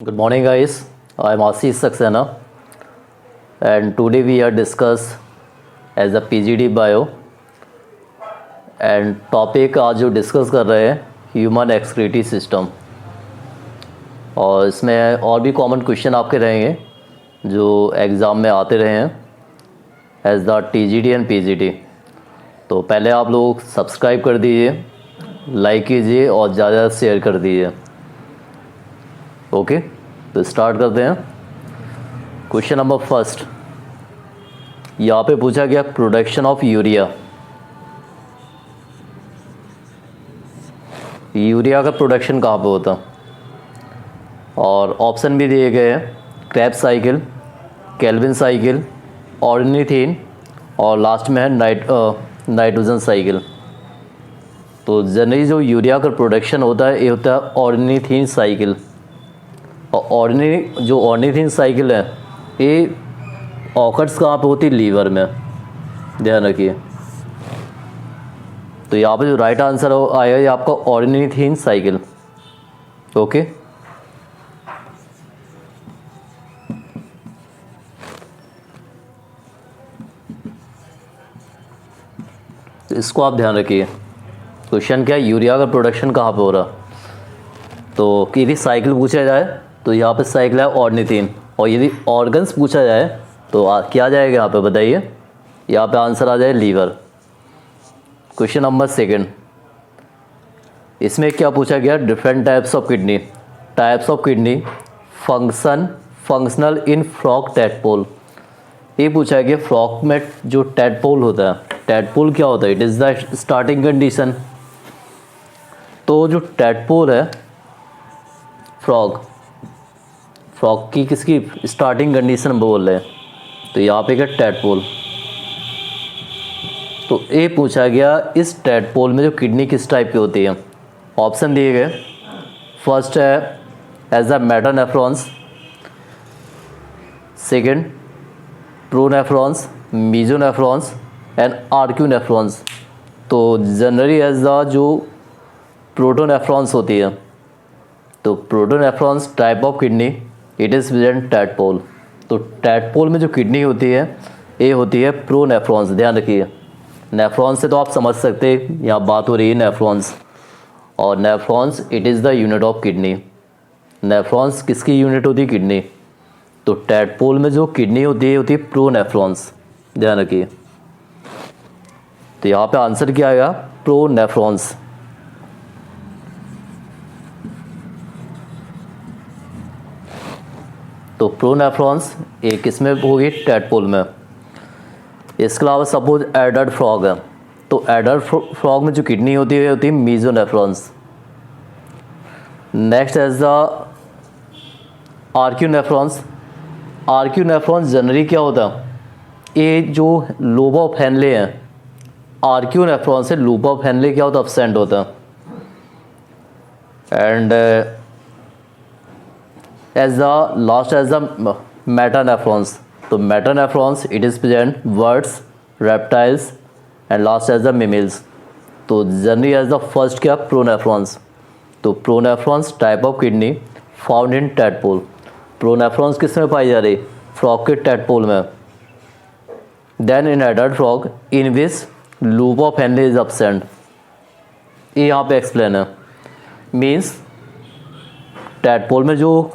Good morning, guys. I'm Ashish Saxena, and today we are discuss as a PGD Bio. And topic आज जो discuss कर रहे हैं human excretory system, और इसमें और भी कॉमन क्वेश्चन आपके रहेंगे जो एग्ज़ाम में आते रहे हैं as the TGD and PGD। तो पहले आप लोग सब्सक्राइब कर दीजिए, लाइक कीजिए और ज़्यादा शेयर कर दीजिए। ओके, तो स्टार्ट करते हैं। क्वेश्चन नंबर फर्स्ट, यहाँ पे पूछा गया प्रोडक्शन ऑफ यूरिया। यूरिया का प्रोडक्शन कहाँ पे होता, और ऑप्शन भी दिए गए हैं Krebs cycle, Calvin cycle, ornithine और लास्ट में है नाइट्रोजन साइकिल। तो जनरली जो यूरिया का प्रोडक्शन होता है ये होता है ऑर्निथीन साइकिल, और जो ऑर्निथीन साइकिल है ये ऑकर्स कहाँ पे होती है, लीवर में, ध्यान रखिए। तो यहाँ पे जो राइट आंसर आएगा ये आपका ऑर्निथीन साइकिल। ओके, तो इसको आप ध्यान रखिए। क्वेश्चन क्या है, यूरिया का प्रोडक्शन कहाँ पे हो रहा। तो यदि साइकिल पूछा जाए तो यहाँ पे साइकिल है ऑर्निथीन, और यदि ऑर्गन्स पूछा जाए तो क्या आ जाएगा यहाँ पे बताइए। यहाँ पे आंसर आ जाए लीवर। क्वेश्चन नंबर सेकंड, इसमें क्या पूछा गया, different types of kidney, types of kidney functional in frog tadpole. ये पूछा गया फ्रॉग में जो टैडपोल होता है, टैडपोल क्या होता है, it is the starting condition. तो जो टैडपोल है फ्रॉग की किसकी स्टार्टिंग कंडीशन बोल रहे हैं, तो यहाँ पे क्या टैडपोल। तो ये पूछा गया इस टैडपोल में जो किडनी किस टाइप की होती है। ऑप्शन दिए गए, फर्स्ट है as a metanephros, second pronephros, mesonephros and archinephros. तो जनरली एज द जो प्रोटोनेफ्रॉन्स होती है, तो protonephros type of kidney it is present tadpole. तो टैडपोल में जो किडनी होती है ये होती है प्रोनेफ्रॉन्स, ध्यान रखिए। नेफ्रॉन्स से तो आप समझ सकते हैं यहाँ बात हो रही है नेफ्रॉन्स, और nephrons it is the unit of kidney. Nephrons किसकी यूनिट होती है, किडनी। तो टैडपोल में जो किडनी होती है प्रोनेफ्रॉन्स, ध्यान रखिए। तो यहाँ पे आंसर क्या आएगा, प्रोनेफ्रॉन्स। तो प्रोनेफ्रॉन्स एक किसमें होगी, टैडपोल में। इसके अलावा सपोज एडल्ट फ्रॉग है, तो एडल्ट फ्रॉग में जो किडनी होती है mesonephros. Next as the archinephros. Archinephros generally क्या होता है, ये जो लोब ऑफ हेनले है, आर्क्यूनेफ्रॉन्स से लोब ऑफ हेनले क्या होता है, एब्सेंट होता है। And as the last as the metanephros. तो metanephros it is present birds, reptiles and last as the mammals. तो जनरली एज द फर्स्ट क्या, प्रोनेफ्रॉन्स। तो pronephros type of kidney found in tadpole. Pronephros किस में पाई जा रही, frog के टैडपोल में। Then in adult frog in which loop of Henle is absent. ये यहाँ पे एक्सप्लेन है, मीन्स टैडपोल में जो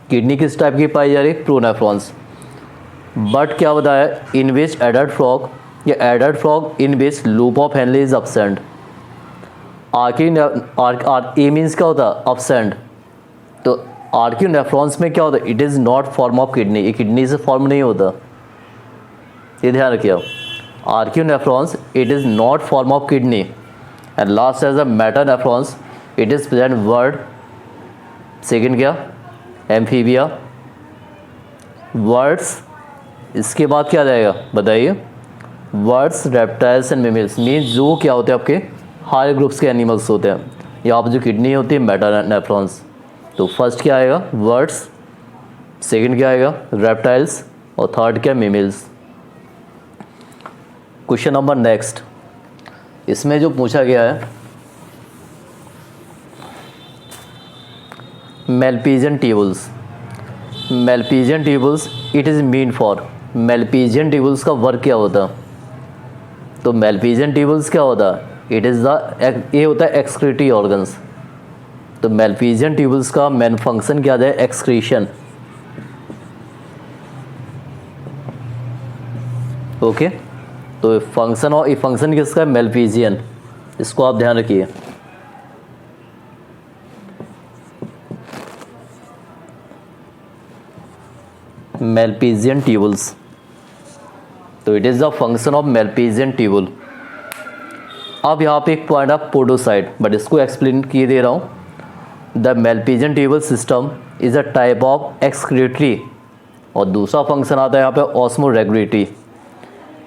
किडनी किस टाइप की पाई जा रही है, प्रोनेफ्रॉन्स। बट क्या बताया, इन विच एडल्ट फ्रॉग या adult frog in which loop of Henle is absent. A means क्या होता है, एब्सेंट। तो आर्क्यूनेफ्रॉन्स में क्या होता है, it is not form of kidney, ये किडनी से फॉर्म नहीं होता, ये ध्यान रखिए आप। Archinephros it is not form of kidney. And last as a metanephros it is present bird, second क्या, एम्फीबिया, वर्ड्स। इसके बाद क्या आ जाएगा बताइए, birds, reptiles and mammals. Means जो क्या होते हैं आपके हायर ग्रुप्स के एनिमल्स होते हैं। यहाँ पर जो किडनी होती है मेटानेफ्रॉन्स। तो फर्स्ट क्या आएगा, वर्ड्स, सेकंड क्या आएगा, रेप्टाइल्स, और थर्ड क्या, मेमल्स। क्वेश्चन नंबर नेक्स्ट, इसमें जो पूछा गया है Malpighian tubes. Malpighian tubules it is mean for, Malpighian tubules का वर्क क्या होता है? तो मेल्पीजियन ट्यूबल्स क्या होता है? इट इज़ द, ये होता है एक्सक्रीटरी ऑर्गन्स। तो मेल्पीजियन ट्यूबल्स का मेन फंक्शन क्या है? एक्सक्रीशन। ओके, तो फंक्शन, और फंक्शन किसका है? मेल्पीजियन, इसको आप ध्यान रखिए। मेल्पीजियन ट्यूबल्स, तो it is the function of Malpighian tubule. अब यहाँ पे एक पॉइंट ऑफ पोडोसाइट, बट इसको एक्सप्लेन किए दे रहा हूँ। The Malpighian tubule system is a type of excretory, और दूसरा फंक्शन आता है यहाँ पे osmoregulatory,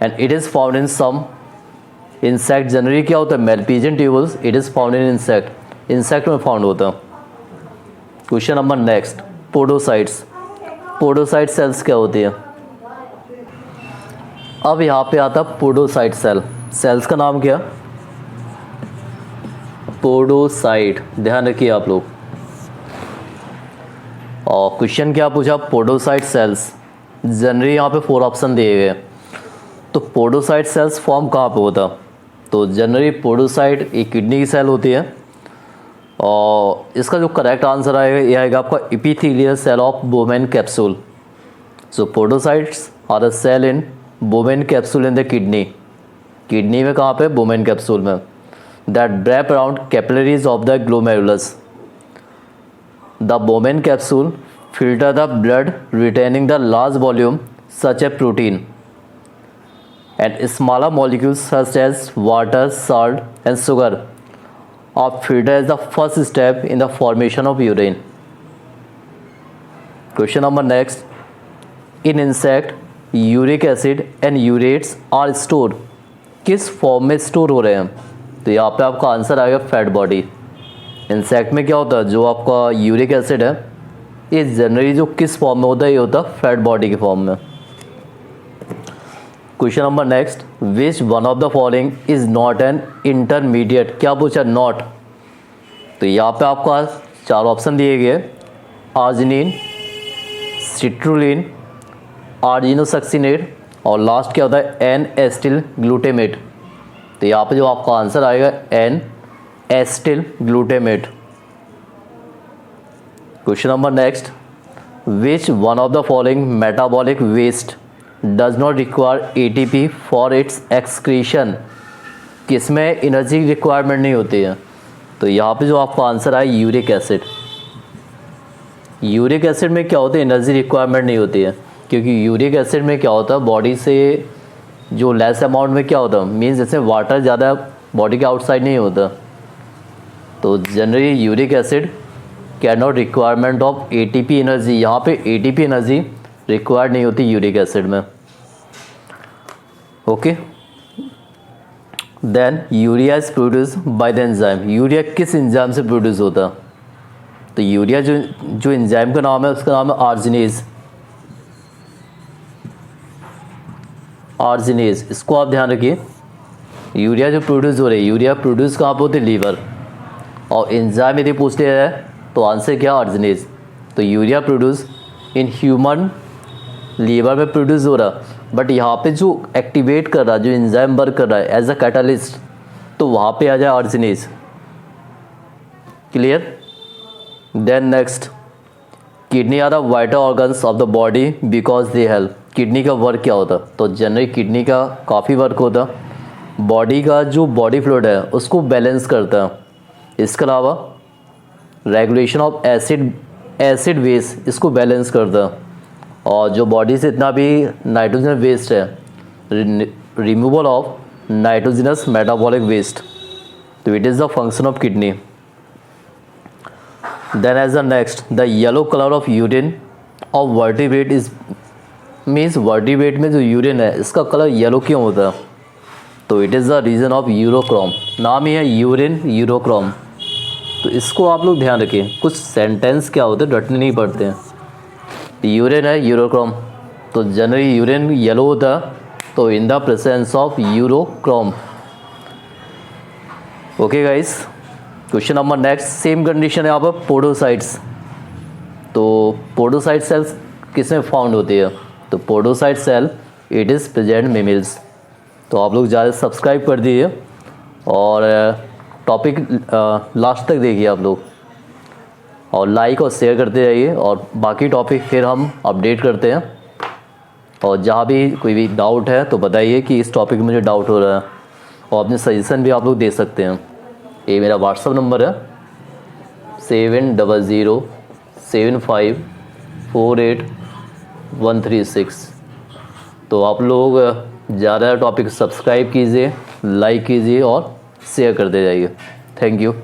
and it is found in some insect. Generally क्या होता है? Malpighian tubules it is found in insect, insect में फाउंड होता है। Question number next, podocytes. Podocyte cells क्या होती है? अब यहाँ पे आता है पोडोसाइट सेल। सेल्स का नाम क्या? पोडोसाइट, ध्यान रखिए आप लोग। और क्वेश्चन क्या पूछा? Podocyte cells. जनरली यहाँ पे 4 ऑप्शन दिए गए। तो पोडोसाइट सेल्स फॉर्म कहाँ पे होता? तो जनरली पोडोसाइट एक किडनी की सेल होती है, और इसका जो करेक्ट आंसर आएगा ये आएगा आपका epithelial cell of Bowman capsule. So podocytes are a cell in Bowman capsule in the kidney. Kidney में कहाँ पे? बोमेन कैप्सूल में। That wrap around capillaries of the glomerulus. The Bowman capsule filter the blood, retaining the large volume such as protein and smaller molecules such as water, salt, and sugar are filtered as the first step in the formation of urine. Question number next. In insect, uric acid and urates are stored. किस form में store हो रहे हैं? तो यहाँ पे आपका answer आएगा फैट बॉडी। इंसेक्ट में क्या होता है? जो आपका यूरिक एसिड है ये जनरली जो किस फॉर्म में होता है? ये होता है फैट बॉडी के फॉर्म में। Question number next, which one of the following is not an intermediate? क्या पूछा? नॉट। तो यहाँ पे आपका 4 ऑप्शन दिए गए, आर्जिनिन, सिट्रुलिन, आर्जिनोसक्सिनेट, और लास्ट क्या होता है? N acetyl glutamate. तो यहाँ पे जो आपका आंसर आएगा N acetyl glutamate. Question number next, which one of the following metabolic waste does not require ATP for its excretion? किसमें एनर्जी रिक्वायरमेंट नहीं होती है? तो यहाँ पे जो आपका आंसर आए यूरिक एसिड। यूरिक एसिड में क्या होता है? एनर्जी रिक्वायरमेंट नहीं होती है, क्योंकि यूरिक एसिड में क्या होता है? बॉडी से जो लेस अमाउंट में क्या होता है, मीन्स जैसे वाटर ज़्यादा बॉडी के आउटसाइड नहीं होता, तो generally uric acid can not requirement of ATP energy. यहाँ पे एटीपी एनर्जी रिक्वायर्ड नहीं होती यूरिक एसिड में। Okay, then urea is produce by the enzyme. Urea किस एंजाइम से प्रोड्यूस होता है? तो यूरिया जो एंजाइम का नाम है उसका नाम है आर्जिनेज। आर्जिनेज, इसको आप ध्यान रखिए। यूरिया जो प्रोड्यूस हो रही है, यूरिया प्रोड्यूस कहाँ पे होती है? लीवर। और एंजाइम यदि पूछ लिया जाए तो आंसर क्या? आर्जिनेज। तो urea produce in human liver में प्रोड्यूस हो रहा, बट यहाँ पे जो एक्टिवेट कर रहा है, जो एंजाइम वर्क कर रहा है एज अ कैटालिस्ट, तो वहाँ पे आ जाए arginase. Clear? Then next, kidney are the vital organs of the body because they help. Kidney का वर्क क्या होता? तो जनरली किडनी का काफ़ी वर्क होता। बॉडी का जो बॉडी फ्लूइड है उसको बैलेंस करता है। इसके अलावा रेगुलेशन ऑफ एसिड वेस्ट इसको बैलेंस करता है, और जो बॉडी से इतना भी नाइट्रोजन वेस्ट है, removal of nitrogenous metabolic waste, तो it is the function of kidney. Then as the next, the yellow colour of urine of vertebrate is means vertebrate में जो यूरिन है इसका कलर येलो क्यों होता है? तो it is the reason of urochrome. नाम ही है यूरिन यूरोक्रोम। तो इसको आप लोग ध्यान रखिए, कुछ सेंटेंस क्या होते हैं रटने नहीं पड़ते हैं। यूरिन है यूरोक्रोम, तो जनरली यूरिन येलो होता है, तो in the presence of urochrome. Okay guys, question number next, same condition है यहाँ पर पोडोसाइट्स। तो पोडोसाइट सेल्स किस में फाउंड होती है? तो podocyte cell it is present mammals. तो आप लोग ज़्यादा सब्सक्राइब कर दीजिए और टॉपिक लास्ट तक देखिए आप लोग, और लाइक और शेयर करते जाइए, और बाकी टॉपिक फिर हम अपडेट करते हैं। और जहाँ भी कोई भी डाउट है तो बताइए कि इस टॉपिक में मुझे डाउट हो रहा है, और अपने सजेशन भी आप लोग दे सकते हैं। ये मेरा व्हाट्सअप नंबर है 7007548136। तो आप लोग ज़्यादा टॉपिक सब्सक्राइब कीजिए, लाइक कीजिए और शेयर करते जाइए। Thank you.